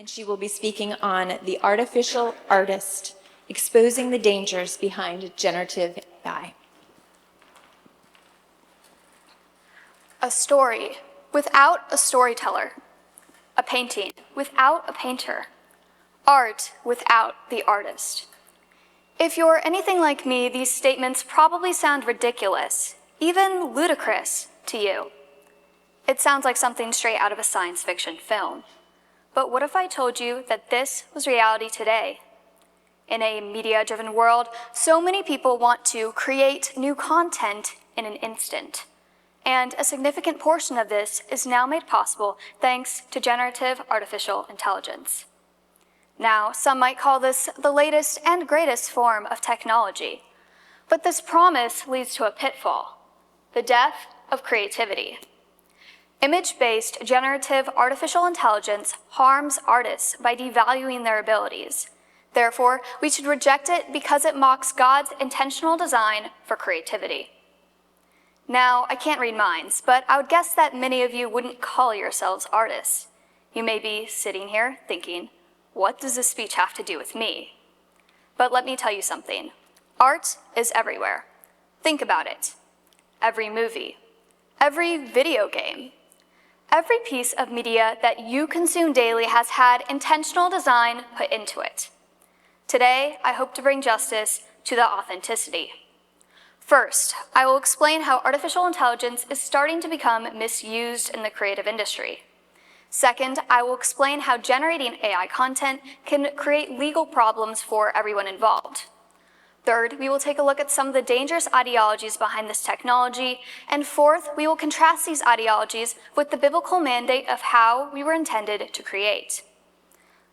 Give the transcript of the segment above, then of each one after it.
She will be speaking on the artificial artist, exposing the dangers behind generative AI. A story without a storyteller. A painting without a painter. Art without the artist. If you're anything like me, these statements probably sound ridiculous, even ludicrous to you. It sounds like something straight out of a science fiction film. But what if I told you that this was reality today? In a media-driven world, so many people want to create new content in an instant. And a significant portion of this is now made possible thanks to generative artificial intelligence. Now, some might call this the latest and greatest form of technology. But this promise leads to a pitfall: the death of creativity. Image-based generative artificial intelligence harms artists by devaluing their abilities. Therefore, we should reject it because it mocks God's intentional design for creativity. Now, I can't read minds, but I would guess that many of you wouldn't call yourselves artists. You may be sitting here thinking, what does this speech have to do with me? But let me tell you something. Art is everywhere. Think about it. Every movie, every video game, every piece of media that you consume daily has had intentional design put into it. Today, I hope to bring justice to the authenticity. First, I will explain how artificial intelligence is starting to become misused in the creative industry. Second, I will explain how generating AI content can create legal problems for everyone involved. Third, we will take a look at some of the dangerous ideologies behind this technology. And fourth, we will contrast these ideologies with the biblical mandate of how we were intended to create.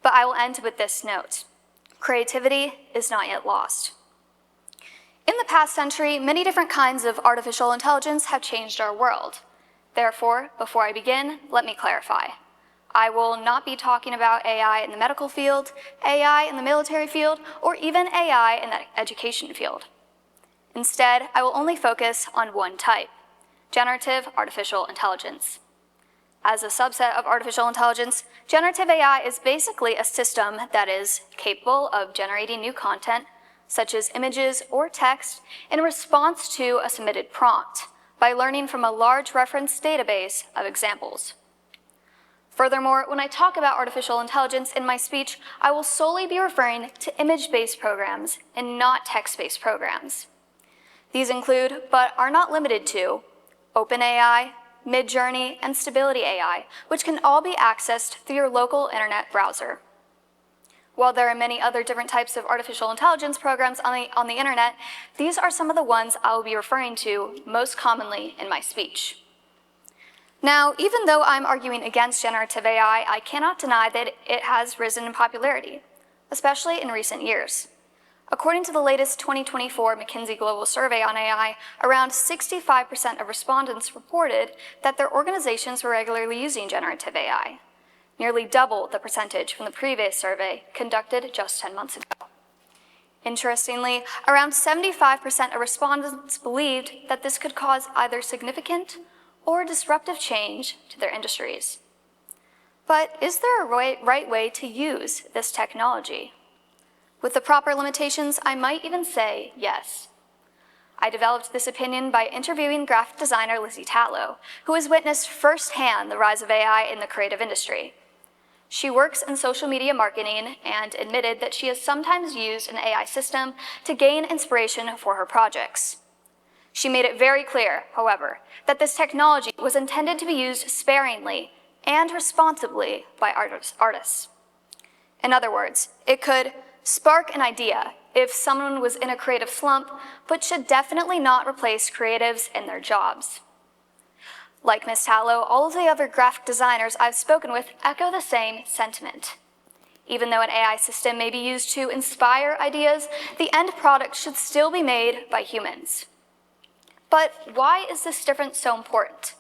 But I will end with this note: creativity is not yet lost. In the past century, many different kinds of artificial intelligence have changed our world. Therefore, before I begin, let me clarify. I will not be talking about AI in the medical field, AI in the military field, or even AI in the education field. Instead, I will only focus on one type: generative artificial intelligence. As a subset of artificial intelligence, generative AI is basically a system that is capable of generating new content, such as images or text, in response to a submitted prompt by learning from a large reference database of examples. Furthermore, when I talk about artificial intelligence in my speech, I will solely be referring to image-based programs and not text-based programs. These include, but are not limited to, OpenAI, Midjourney, and Stability AI, which can all be accessed through your local internet browser. While there are many other different types of artificial intelligence programs on the internet, these are some of the ones I will be referring to most commonly in my speech. Now, even though I'm arguing against generative AI, I cannot deny that it has risen in popularity, especially in recent years. According to the latest 2024 McKinsey Global Survey on AI, around 65% of respondents reported that their organizations were regularly using generative AI, nearly double the percentage from the previous survey conducted just 10 months ago. Interestingly, around 75% of respondents believed that this could cause either significant or disruptive change to their industries. But is there a right way to use this technology? With the proper limitations, I might even say yes. I developed this opinion by interviewing graphic designer Lizzie Tatlow, who has witnessed firsthand the rise of AI in the creative industry. She works in social media marketing and admitted that she has sometimes used an AI system to gain inspiration for her projects. She made it very clear, however, that this technology was intended to be used sparingly and responsibly by artists. In other words, it could spark an idea if someone was in a creative slump, but should definitely not replace creatives in their jobs. Like Ms. Tatlow, all of the other graphic designers I've spoken with echo the same sentiment. Even though an AI system may be used to inspire ideas, the end product should still be made by humans. But why is this difference so important?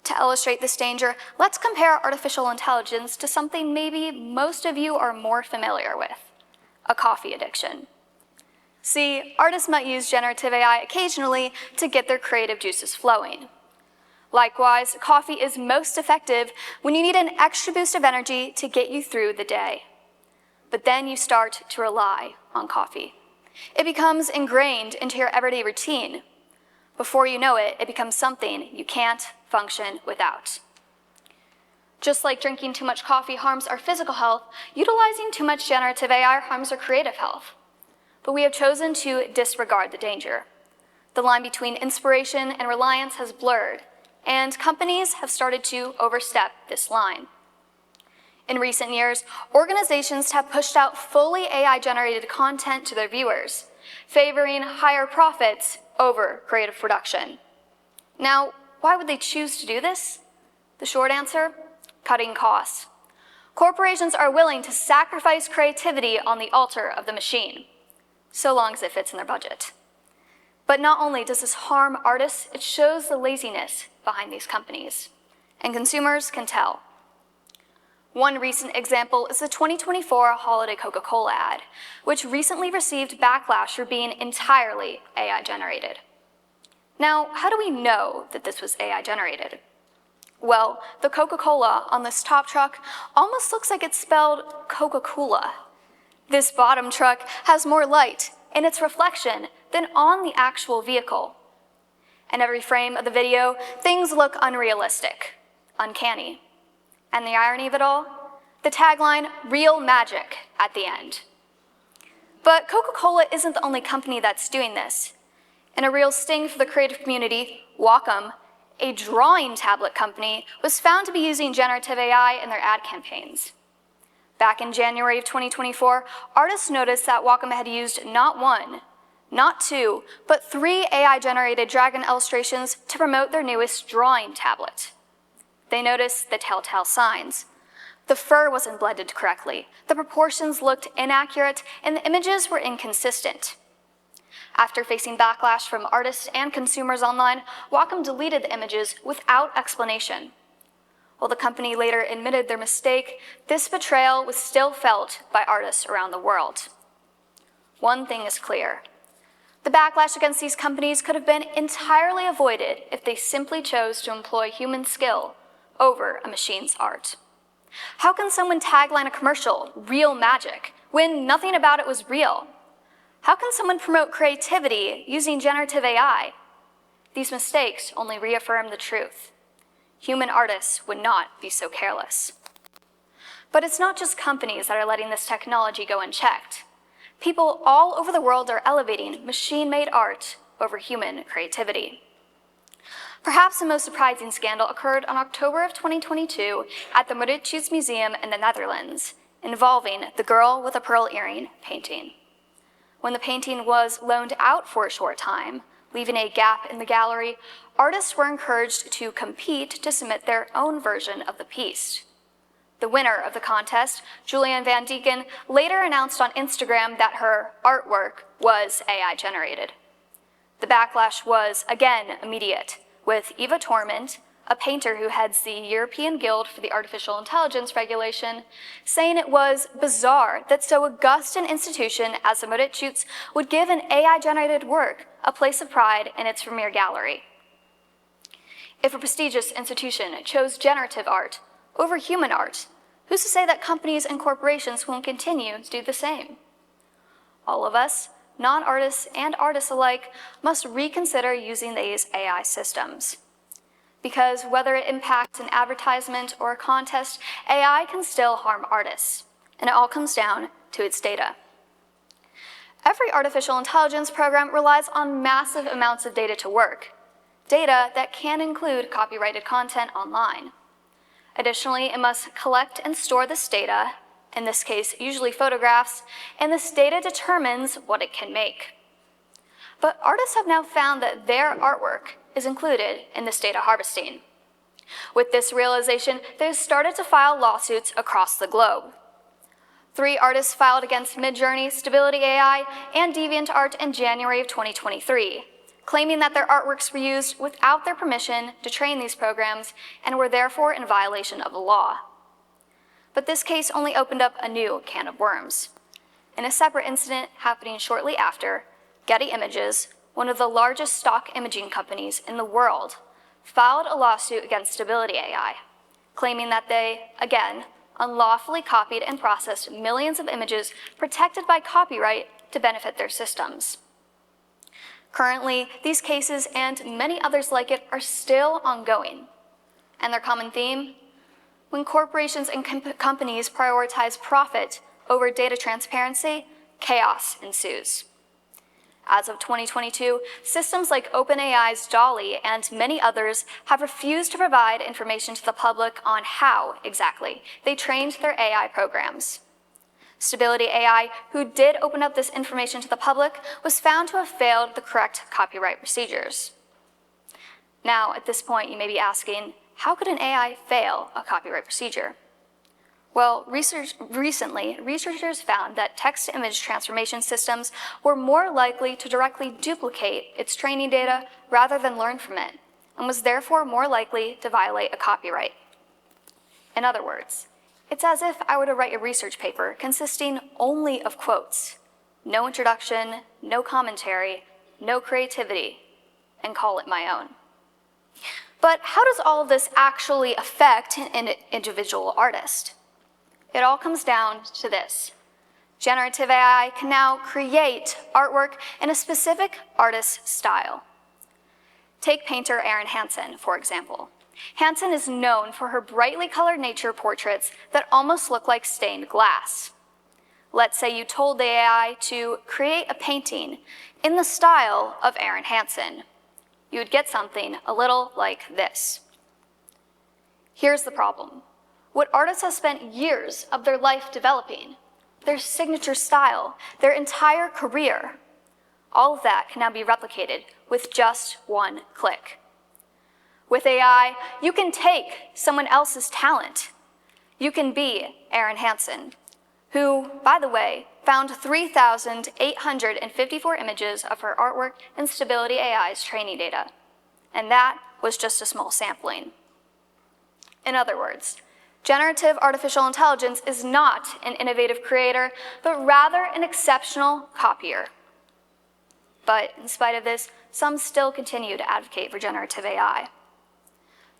To illustrate this danger, let's compare artificial intelligence to something maybe most of you are more familiar with: a coffee addiction. See, artists might use generative AI occasionally to get their creative juices flowing. Likewise, coffee is most effective when you need an extra boost of energy to get you through the day. But then you start to rely on coffee. It becomes ingrained into your everyday routine. Before you know it, it becomes something you can't function without. Just like drinking too much coffee harms our physical health, utilizing too much generative AI harms our creative health. But we have chosen to disregard the danger. The line between inspiration and reliance has blurred, and companies have started to overstep this line. In recent years, organizations have pushed out fully AI-generated content to their viewers, favoring higher profits over creative production. Now, why would they choose to do this? The short answer: cutting costs. Corporations are willing to sacrifice creativity on the altar of the machine, so long as it fits in their budget. But not only does this harm artists, it shows the laziness behind these companies, and consumers can tell. One recent example is the 2024 holiday Coca-Cola ad, which recently received backlash for being entirely AI-generated. Now, how do we know that this was AI-generated? Well, the Coca-Cola on this top truck almost looks like it's spelled Coca-Cola. This bottom truck has more light in its reflection than on the actual vehicle. In every frame of the video, things look unrealistic, uncanny. And the irony of it all? The tagline, "Real magic," at the end. But Coca-Cola isn't the only company that's doing this. In a real sting for the creative community, Wacom, a drawing tablet company, was found to be using generative AI in their ad campaigns. Back in January of 2024, artists noticed that Wacom had used not one, not two, but 3 AI-generated dragon illustrations to promote their newest drawing tablet. They noticed the telltale signs. The fur wasn't blended correctly, the proportions looked inaccurate, and the images were inconsistent. After facing backlash from artists and consumers online, Wacom deleted the images without explanation. While the company later admitted their mistake, this betrayal was still felt by artists around the world. One thing is clear: the backlash against these companies could have been entirely avoided if they simply chose to employ human skill over a machine's art. How can someone tagline a commercial, "Real magic," when nothing about it was real? How can someone promote creativity using generative AI? These mistakes only reaffirm the truth. Human artists would not be so careless. But it's not just companies that are letting this technology go unchecked. People all over the world are elevating machine-made art over human creativity. Perhaps the most surprising scandal occurred on October of 2022 at the Mauritshuis Museum in the Netherlands, involving the Girl with a Pearl Earring painting. When the painting was loaned out for a short time, leaving a gap in the gallery, artists were encouraged to compete to submit their own version of the piece. The winner of the contest, Julianne Van Deeken, later announced on Instagram that her artwork was AI-generated. The backlash was, again, immediate, with Eva Torment, a painter who heads the European Guild for the Artificial Intelligence Regulation, saying it was bizarre that so august an institution as the Mauritshuis would give an AI-generated work a place of pride in its premier gallery. If a prestigious institution chose generative art over human art, who's to say that companies and corporations won't continue to do the same? All of us, non-artists and artists alike, must reconsider using these AI systems. Because whether it impacts an advertisement or a contest, AI can still harm artists, and it all comes down to its data. Every artificial intelligence program relies on massive amounts of data to work, data that can include copyrighted content online. Additionally, it must collect and store this data, in this case usually photographs, and this data determines what it can make. But artists have now found that their artwork is included in this data harvesting. With this realization, they've started to file lawsuits across the globe. 3 artists filed against Midjourney, Stability AI, and DeviantArt in January of 2023, claiming that their artworks were used without their permission to train these programs and were therefore in violation of the law. But this case only opened up a new can of worms. In a separate incident happening shortly after, Getty Images, one of the largest stock imaging companies in the world, filed a lawsuit against Stability AI, claiming that they, again, unlawfully copied and processed millions of images protected by copyright to benefit their systems. Currently, these cases and many others like it are still ongoing. And their common theme? When corporations and companies prioritize profit over data transparency, chaos ensues. As of 2022, systems like OpenAI's DALL-E and many others have refused to provide information to the public on how, exactly, they trained their AI programs. Stability AI, who did open up this information to the public, was found to have failed the correct copyright procedures. Now, at this point, you may be asking, how could an AI fail a copyright procedure? Well, recently, researchers found that text-to-image transformation systems were more likely to directly duplicate its training data rather than learn from it, and was therefore more likely to violate a copyright. In other words, it's as if I were to write a research paper consisting only of quotes, no introduction, no commentary, no creativity, and call it my own. But how does all of this actually affect an individual artist? It all comes down to this. Generative AI can now create artwork in a specific artist's style. Take painter Erin Hansen, for example. Hansen is known for her brightly colored nature portraits that almost look like stained glass. Let's say you told the AI to create a painting in the style of Erin Hansen. You would get something a little like this. Here's the problem. What artists have spent years of their life developing, their signature style, their entire career, all of that can now be replicated with just one click. With AI, you can take someone else's talent. You can be Erin Hansen, who, by the way, found 3,854 images of her artwork in Stability AI's training data. And that was just a small sampling. In other words, generative artificial intelligence is not an innovative creator, but rather an exceptional copier. But in spite of this, some still continue to advocate for generative AI.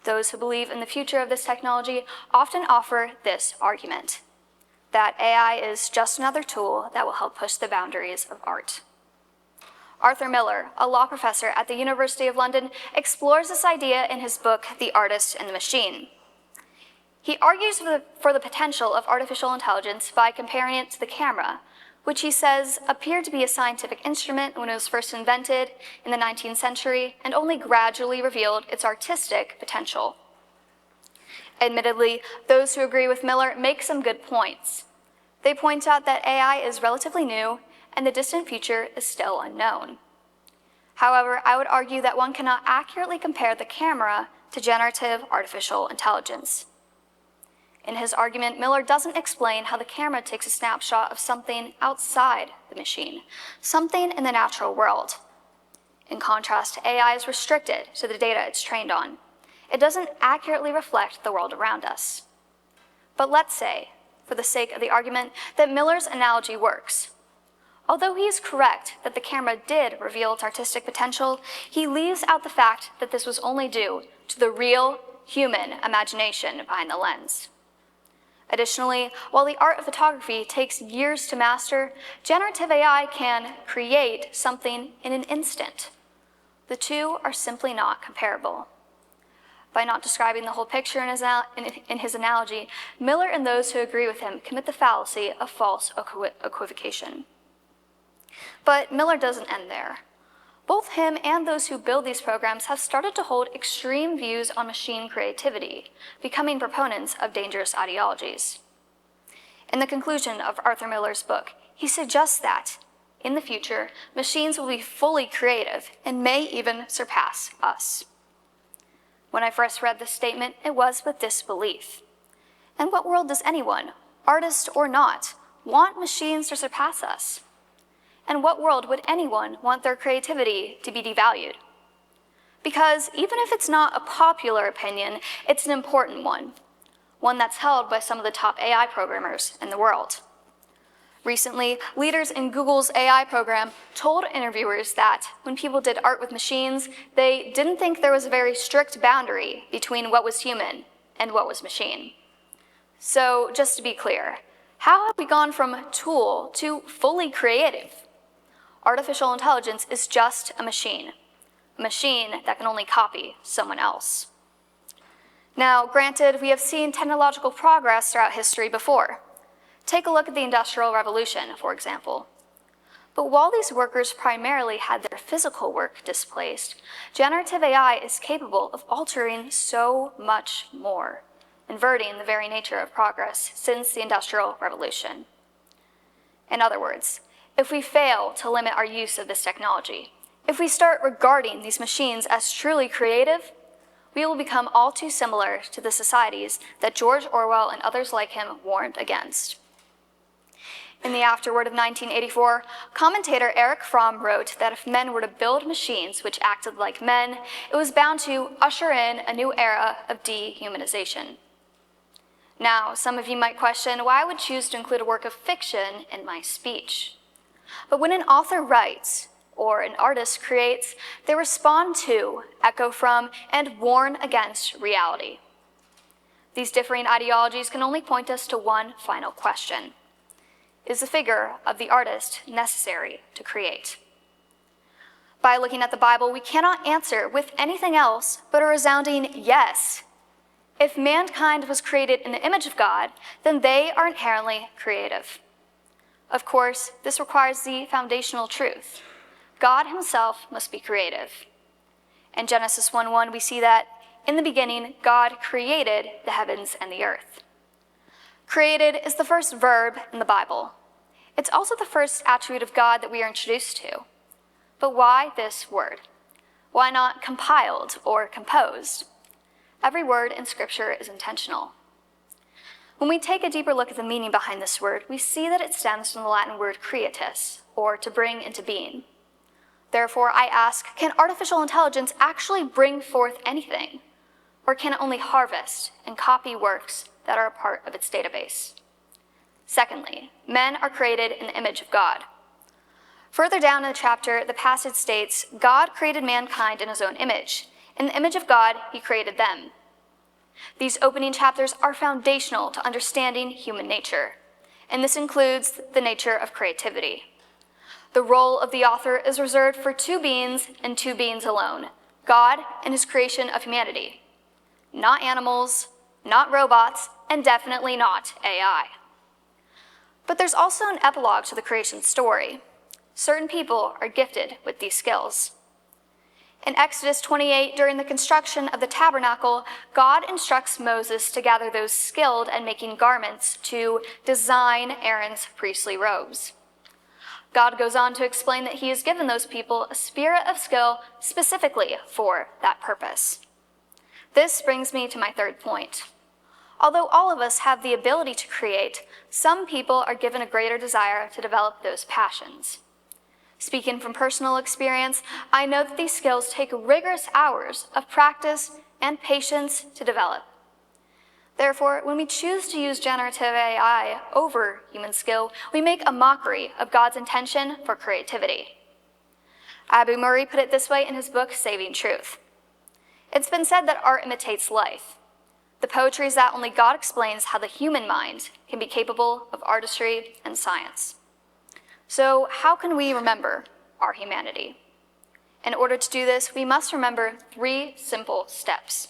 Those who believe in the future of this technology often offer this argument, that AI is just another tool that will help push the boundaries of art. Arthur Miller, a law professor at the University of London, explores this idea in his book, The Artist and the Machine. He argues for the potential of artificial intelligence by comparing it to the camera, which he says appeared to be a scientific instrument when it was first invented in the 19th century and only gradually revealed its artistic potential. Admittedly, those who agree with Miller make some good points. They point out that AI is relatively new and the distant future is still unknown. However, I would argue that one cannot accurately compare the camera to generative artificial intelligence. In his argument, Miller doesn't explain how the camera takes a snapshot of something outside the machine, something in the natural world. In contrast, AI is restricted to the data it's trained on. It doesn't accurately reflect the world around us. But let's say, for the sake of the argument, that Miller's analogy works. Although he is correct that the camera did reveal its artistic potential, he leaves out the fact that this was only due to the real, human imagination behind the lens. Additionally, while the art of photography takes years to master, generative AI can create something in an instant. The two are simply not comparable. By not describing the whole picture in his analogy, Miller and those who agree with him commit the fallacy of false equivocation. But Miller doesn't end there. Both him and those who build these programs have started to hold extreme views on machine creativity, becoming proponents of dangerous ideologies. In the conclusion of Arthur Miller's book, he suggests that, in the future, machines will be fully creative and may even surpass us. When I first read this statement, it was with disbelief. In what world does anyone, artist or not, want machines to surpass us? In what world would anyone want their creativity to be devalued? Because even if it's not a popular opinion, it's an important one that's held by some of the top AI programmers in the world. Recently, leaders in Google's AI program told interviewers that when people did art with machines, they didn't think there was a very strict boundary between what was human and what was machine. So, just to be clear, how have we gone from tool to fully creative? Artificial intelligence is just a machine that can only copy someone else. Now, granted, we have seen technological progress throughout history before. Take a look at the Industrial Revolution, for example. But while these workers primarily had their physical work displaced, generative AI is capable of altering so much more, inverting the very nature of progress since the Industrial Revolution. In other words, if we fail to limit our use of this technology, if we start regarding these machines as truly creative, we will become all too similar to the societies that George Orwell and others like him warned against. In the afterword of 1984, commentator Erich Fromm wrote that if men were to build machines which acted like men, it was bound to usher in a new era of dehumanization. Now, some of you might question why I would choose to include a work of fiction in my speech. But when an author writes, or an artist creates, they respond to, echo from, and warn against reality. These differing ideologies can only point us to one final question. Is the figure of the artist necessary to create? By looking at the Bible, we cannot answer with anything else but a resounding yes. If mankind was created in the image of God, then they are inherently creative. Of course, this requires the foundational truth. God himself must be creative. In Genesis 1:1, we see that in the beginning, God created the heavens and the earth. Created is the first verb in the Bible. It's also the first attribute of God that we are introduced to. But why this word? Why not compiled or composed? Every word in Scripture is intentional. When we take a deeper look at the meaning behind this word, we see that it stems from the Latin word creatus, or to bring into being. Therefore, I ask, can artificial intelligence actually bring forth anything? Or can it only harvest and copy works that are a part of its database? Secondly, men are created in the image of God. Further down in the chapter, the passage states, God created mankind in his own image. In the image of God, he created them. These opening chapters are foundational to understanding human nature, and this includes the nature of creativity. The role of the author is reserved for two beings and two beings alone, God and his creation of humanity. Not animals, not robots, and definitely not AI. But there's also an epilogue to the creation story. Certain people are gifted with these skills. In Exodus 28, during the construction of the tabernacle, God instructs Moses to gather those skilled at making garments to design Aaron's priestly robes. God goes on to explain that he has given those people a spirit of skill specifically for that purpose. This brings me to my third point. Although all of us have the ability to create, some people are given a greater desire to develop those passions. Speaking from personal experience, I know that these skills take rigorous hours of practice and patience to develop. Therefore, when we choose to use generative AI over human skill, we make a mockery of God's intention for creativity. Abu Murray put it this way in his book, Saving Truth. It's been said that art imitates life. The poetry is that only God explains how the human mind can be capable of artistry and science. So how can we remember our humanity? In order to do this, we must remember 3 simple steps.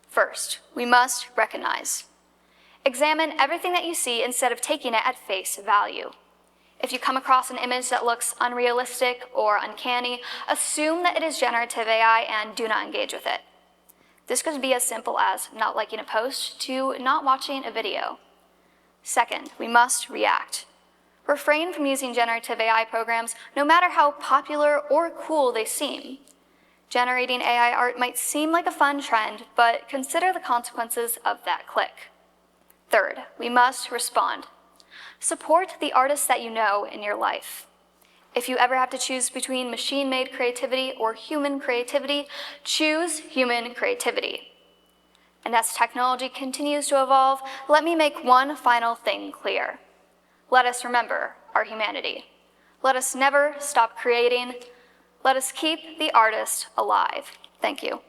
First, we must recognize. Examine everything that you see instead of taking it at face value. If you come across an image that looks unrealistic or uncanny, assume that it is generative AI and do not engage with it. This could be as simple as not liking a post to not watching a video. Second, we must react. Refrain from using generative AI programs, no matter how popular or cool they seem. Generating AI art might seem like a fun trend, but consider the consequences of that click. Third, we must respond. Support the artists that you know in your life. If you ever have to choose between machine-made creativity or human creativity, choose human creativity. And as technology continues to evolve, let me make one final thing clear. let us remember our humanity. Let us never stop creating. Let us keep the artist alive. Thank you.